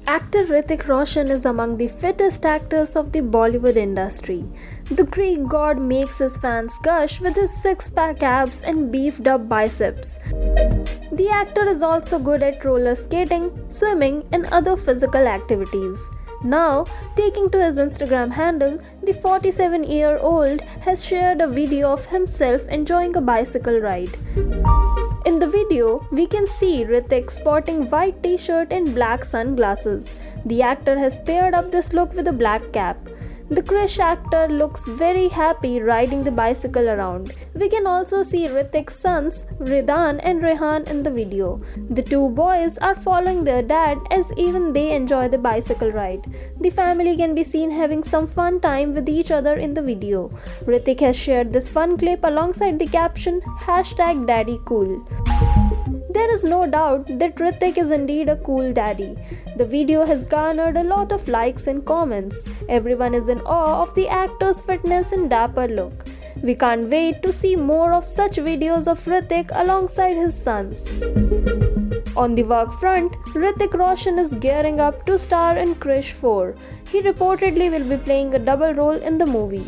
Actor Hrithik Roshan is among the fittest actors of the Bollywood industry. The Greek god makes his fans gush with his six-pack abs and beefed-up biceps. The actor is also good at roller skating, swimming, and other physical activities. Now, taking to his Instagram handle, the 47-year-old has shared a video of himself enjoying a bicycle ride. In the video, we can see Hrithik sporting white t-shirt and black sunglasses. The actor has paired up this look with a black cap. The Krish actor looks very happy riding the bicycle around. We can also see Hrithik's sons, Ridan and Rehan, in the video. The two boys are following their dad as even they enjoy the bicycle ride. The family can be seen having some fun time with each other in the video. Hrithik has shared this fun clip alongside the caption #DaddyCool. There is no doubt that Hrithik is indeed a cool daddy. The video has garnered a lot of likes and comments. Everyone is in awe of the actor's fitness and dapper look. We can't wait to see more of such videos of Hrithik alongside his sons. On the work front, Hrithik Roshan is gearing up to star in Krish 4. He reportedly will be playing a double role in the movie.